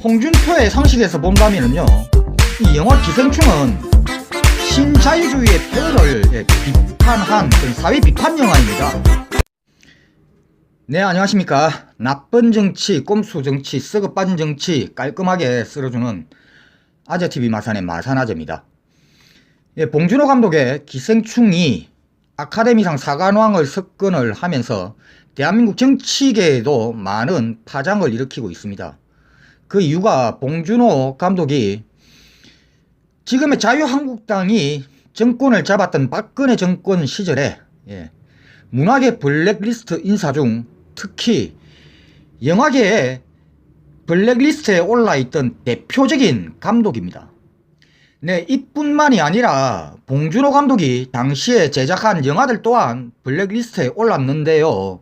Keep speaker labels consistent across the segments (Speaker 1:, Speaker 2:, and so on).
Speaker 1: 홍준표의 상식에서 본다면요, 이 영화 기생충은 신자유주의의 폐허를 비판한 그런 사회 비판 영화입니다. 네, 안녕하십니까. 나쁜 정치, 꼼수 정치, 썩어 빠진 정치 깔끔하게 쓸어주는 아재TV 마산의 마산아재입니다. 봉준호 감독의 기생충이 아카데미상 사관왕을 석권을 하면서 대한민국 정치계에도 많은 파장을 일으키고 있습니다. 그 이유가 봉준호 감독이 지금의 자유한국당이 정권을 잡았던 박근혜 정권 시절에 문화계 블랙리스트 인사 중 특히 영화계의 블랙리스트에 올라있던 대표적인 감독입니다. 네, 이뿐만이 아니라 봉준호 감독이 당시에 제작한 영화들 또한 블랙리스트에 올랐는데요.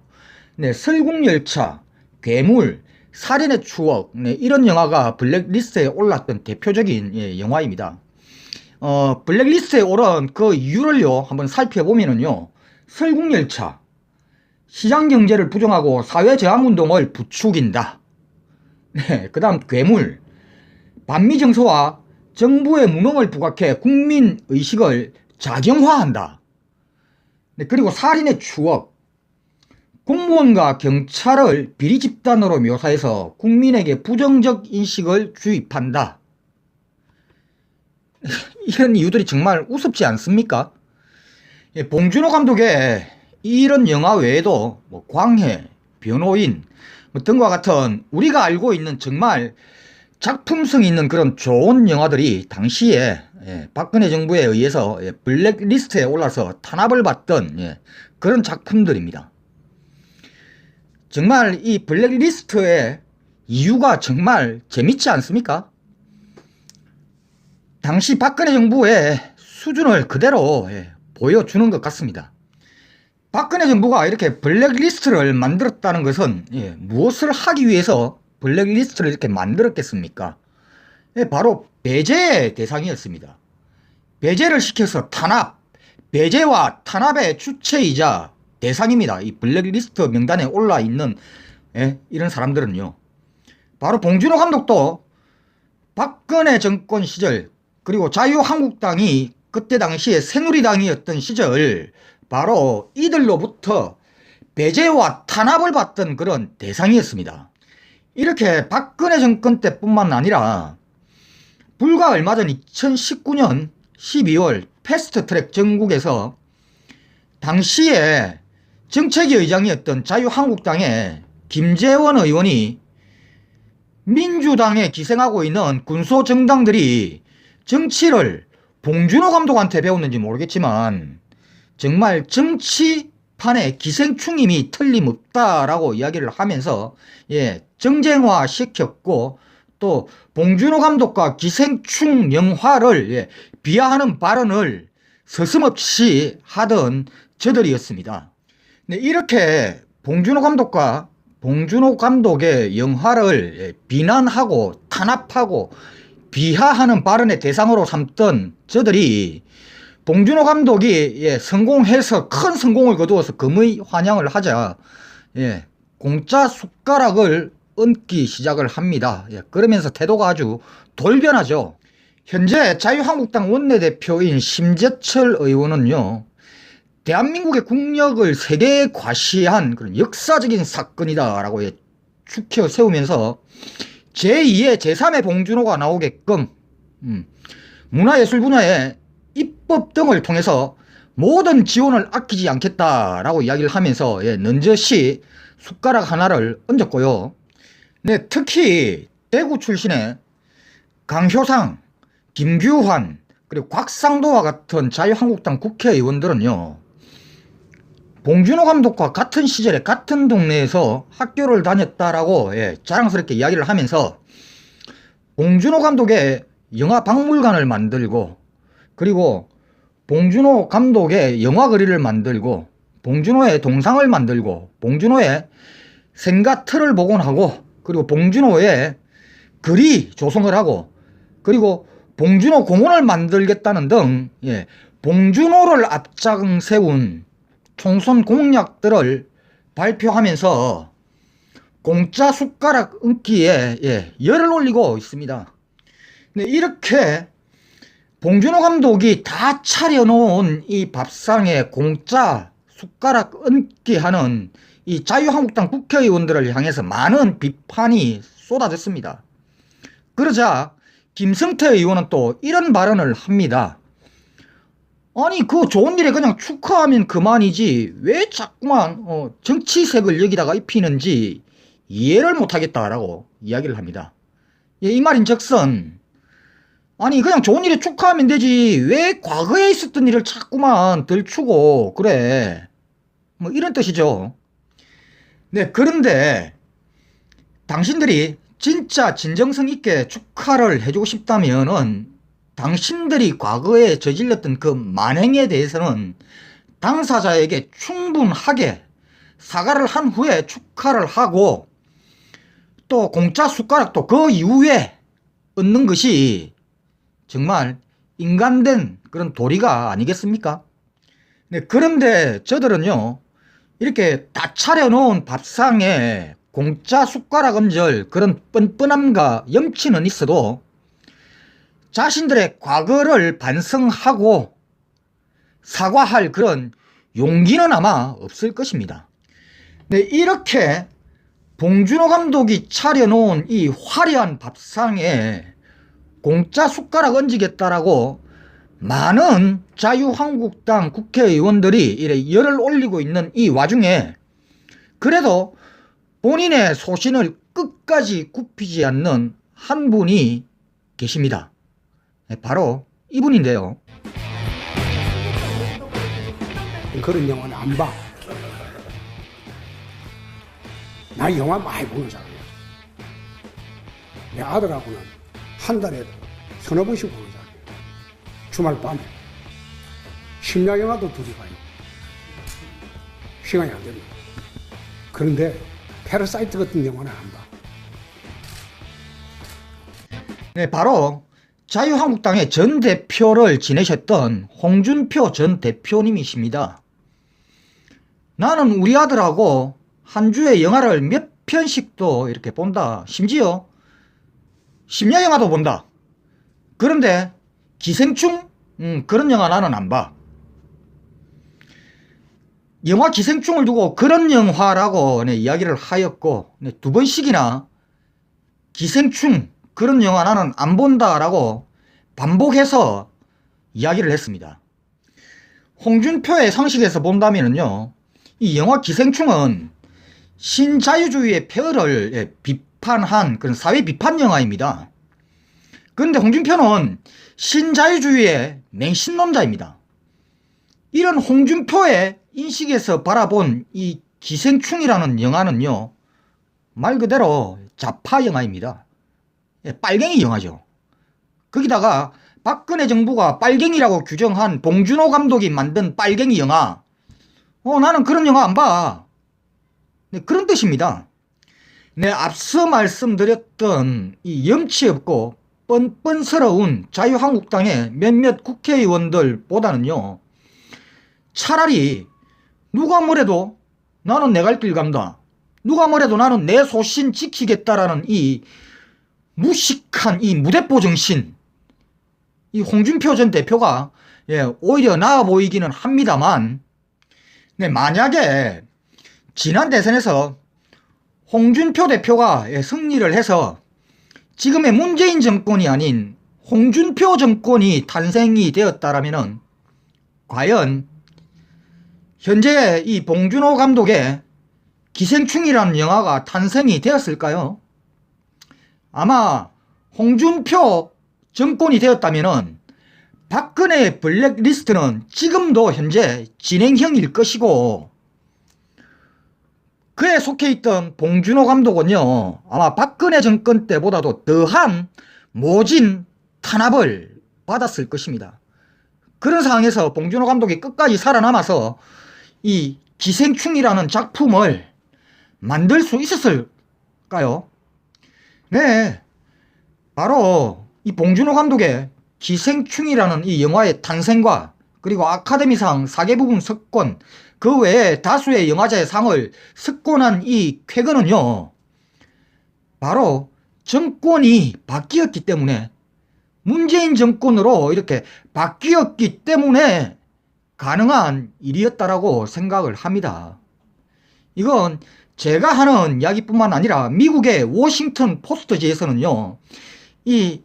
Speaker 1: 네, 설국열차, 괴물, 살인의 추억, 네, 이런 영화가 블랙리스트에 올랐던 대표적인 영화입니다. 블랙리스트에 오른 그 이유를요 한번 살펴보면은요, 설국열차, 시장경제를 부정하고 사회저항운동을 부추긴다. 네, 그 다음 괴물, 반미정서와 정부의 무능을 부각해 국민의식을 작용화한다. 네, 그리고 살인의 추억, 공무원과 경찰을 비리집단으로 묘사해서 국민에게 부정적 인식을 주입한다. 이런 이유들이 정말 우습지 않습니까? 봉준호 감독의 이런 영화 외에도 광해, 변호인 등과 같은 우리가 알고 있는 정말 작품성 있는 그런 좋은 영화들이 당시에 박근혜 정부에 의해서 블랙리스트에 올라서 탄압을 받던 그런 작품들입니다. 정말 이 블랙리스트의 이유가 정말 재밌지 않습니까? 당시 박근혜 정부의 수준을 그대로 보여주는 것 같습니다. 박근혜 정부가 이렇게 블랙리스트를 만들었다는 것은 무엇을 하기 위해서 블랙리스트를 이렇게 만들었겠습니까? 바로 배제의 대상이었습니다. 배제를 시켜서 탄압, 배제와 탄압의 주체이자 대상입니다. 이 블랙리스트 명단에 올라있는 이런 사람들은요. 바로 봉준호 감독도 박근혜 정권 시절, 그리고 자유한국당이 그때 당시에 새누리당이었던 시절 바로 이들로부터 배제와 탄압을 받던 그런 대상이었습니다. 이렇게 박근혜 정권 때뿐만 아니라 불과 얼마 전 2019년 12월 패스트트랙 전국에서 당시에 정책위 의장이었던 자유한국당의 김재원 의원이 민주당에 기생하고 있는 군소정당들이 정치를 봉준호 감독한테 배웠는지 모르겠지만 정말 정치판의 기생충임이 틀림없다라고 이야기를 하면서 정쟁화 시켰고, 또 봉준호 감독과 기생충 영화를 비하하는 발언을 서슴없이 하던 저들이었습니다. 네, 이렇게 봉준호 감독과 봉준호 감독의 영화를 비난하고 탄압하고 비하하는 발언의 대상으로 삼던 저들이 봉준호 감독이 성공해서 큰 성공을 거두어서 금의 환영을 하자 공짜 숟가락을 얹기 시작을 합니다. 그러면서 태도가 아주 돌변하죠. 현재 자유한국당 원내대표인 심재철 의원은요, 대한민국의 국력을 세계에 과시한 그런 역사적인 사건이다 라고 축혀 세우면서 제2의 제3의 봉준호가 나오게끔 문화예술 분야에 입법 등을 통해서 모든 지원을 아끼지 않겠다라고 이야기를 하면서 넌저시 숟가락 하나를 얹었고요. 네, 특히 대구 출신의 강효상, 김규환, 그리고 곽상도와 같은 자유한국당 국회의원들은요, 봉준호 감독과 같은 시절에 같은 동네에서 학교를 다녔다라고 자랑스럽게 이야기를 하면서 봉준호 감독의 영화 박물관을 만들고, 그리고 봉준호 감독의 영화 거리를 만들고, 봉준호의 동상을 만들고, 봉준호의 생가틀을 복원하고, 그리고 봉준호의 글이 조성을 하고, 그리고 봉준호 공원을 만들겠다는 등 봉준호를 앞장 세운 총선 공약들을 발표하면서 공짜 숟가락 얹기에 열을 올리고 있습니다. 근데 이렇게 봉준호 감독이 다 차려놓은 이 밥상에 공짜 숟가락 얹기 하는 이 자유한국당 국회의원들을 향해서 많은 비판이 쏟아졌습니다. 그러자 김성태 의원은 또 이런 발언을 합니다. 아니 그 좋은 일에 그냥 축하하면 그만이지 왜 자꾸만 정치색을 여기다가 입히는지 이해를 못하겠다라고 이야기를 합니다. 예, 이 말인즉슨 아니 그냥 좋은 일에 축하하면 되지 왜 과거에 있었던 일을 자꾸만 들추고 그래, 뭐 이런 뜻이죠. 네, 그런데 당신들이 진짜 진정성 있게 축하를 해주고 싶다면은 당신들이 과거에 저질렀던 그 만행에 대해서는 당사자에게 충분하게 사과를 한 후에 축하를 하고 또 공짜 숟가락도 그 이후에 얻는 것이 정말 인간된 그런 도리가 아니겠습니까? 네, 그런데 저들은요 이렇게 다 차려놓은 밥상에 공짜 숟가락 얹을 그런 뻔뻔함과 염치는 있어도 자신들의 과거를 반성하고 사과할 그런 용기는 아마 없을 것입니다. 네, 이렇게 봉준호 감독이 차려놓은 이 화려한 밥상에 공짜 숟가락 얹기겠다라고 많은 자유한국당 국회의원들이 이래 열을 올리고 있는 이 와중에 그래도 본인의 소신을 끝까지 굽히지 않는 한 분이 계십니다. 바로 이분인데요.
Speaker 2: 그런 영화는 안 봐. 나 영화 많이 보는 사람이야. 내 아들하고는 한 달에 서너 번씩 보는 사람이야. 주말 밤에. 심야 영화도 둘이 봐요. 시간이 안 됩니다. 그런데 패러사이트 같은 영화는 안 봐.
Speaker 1: 네, 바로 자유한국당의 전 대표를 지내셨던 홍준표 전 대표님이십니다. 나는 우리 아들하고 한 주에 영화를 몇 편씩도 이렇게 본다. 심지어 심야 영화도 본다. 그런데 기생충? 그런 영화 나는 안 봐. 영화 기생충을 두고 그런 영화라고 이야기를 하였고 두 번씩이나 기생충 그런 영화 나는 안 본다라고 반복해서 이야기를 했습니다. 홍준표의 상식에서 본다면요, 이 영화 기생충은 신자유주의의 폐허를 비판한 그런 사회 비판 영화입니다. 그런데 홍준표는 신자유주의의 맹신론자입니다. 이런 홍준표의 인식에서 바라본 이 기생충이라는 영화는요, 말 그대로 좌파 영화입니다. 빨갱이 영화죠. 거기다가 박근혜 정부가 빨갱이라고 규정한 봉준호 감독이 만든 빨갱이 영화, 나는 그런 영화 안 봐. 네, 그런 뜻입니다. 네, 앞서 말씀드렸던 이 염치 없고 뻔뻔스러운 자유한국당의 몇몇 국회의원들보다는요, 차라리 누가 뭐래도 나는 내 갈 길 간다, 누가 뭐래도 나는 내 소신 지키겠다라는 이 무식한 이 무대뽀 정신, 이 홍준표 전 대표가 오히려 나아 보이기는 합니다만, 네, 만약에 지난 대선에서 홍준표 대표가 승리를 해서 지금의 문재인 정권이 아닌 홍준표 정권이 탄생이 되었다라면은 과연 현재 이 봉준호 감독의 기생충이라는 영화가 탄생이 되었을까요? 아마 홍준표 정권이 되었다면은 박근혜의 블랙리스트는 지금도 현재 진행형일 것이고, 그에 속해 있던 봉준호 감독은요, 아마 박근혜 정권 때보다도 더한 모진 탄압을 받았을 것입니다. 그런 상황에서 봉준호 감독이 끝까지 살아남아서 이 기생충이라는 작품을 만들 수 있었을까요? 네, 바로 이 봉준호 감독의 기생충이라는 이 영화의 탄생과 그리고 아카데미상 4개부분 석권, 그 외에 다수의 영화제 상을 석권한 이 쾌거는요, 바로 정권이 바뀌었기 때문에, 문재인 정권으로 이렇게 바뀌었기 때문에 가능한 일이었다라고 생각을 합니다. 이건 제가 하는 이야기뿐만 아니라 미국의 워싱턴 포스트지에서는요, 이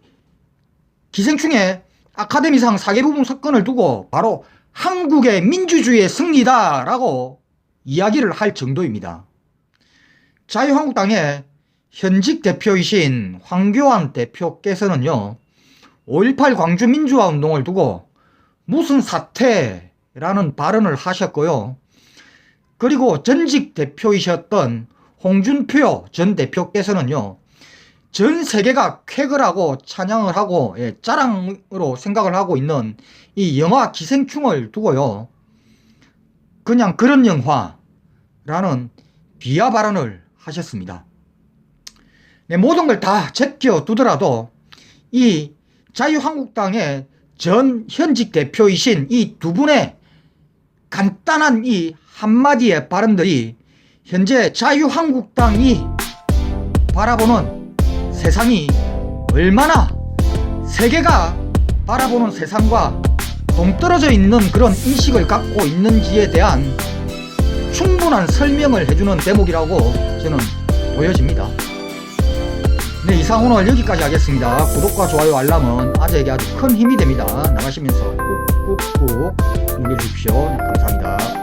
Speaker 1: 기생충의 아카데미상 사개부분 사건을 두고 바로 한국의 민주주의의 승리다라고 이야기를 할 정도입니다. 자유한국당의 현직 대표이신 황교안 대표께서는요, 5.18 광주 민주화 운동을 두고 무슨 사태라는 발언을 하셨고요. 그리고 전직 대표이셨던 홍준표 전 대표께서는요, 전 세계가 쾌거를 하고 찬양을 하고 자랑으로 생각을 하고 있는 이 영화 기생충을 두고요, 그냥 그런 영화라는 비하 발언을 하셨습니다. 네, 모든 걸 다 제껴두더라도 이 자유한국당의 전 현직 대표이신 이 두 분의 간단한 이 한마디의 발언들이 현재 자유한국당이 바라보는 세상이 얼마나 세계가 바라보는 세상과 동떨어져 있는 그런 인식을 갖고 있는지에 대한 충분한 설명을 해주는 대목이라고 저는 보여집니다. 네, 이상 오늘 여기까지 하겠습니다. 구독과 좋아요, 알람은 아재에게 아주 큰 힘이 됩니다. 나가시면서 꾹꾹꾹 눌러주십시오. 감사합니다.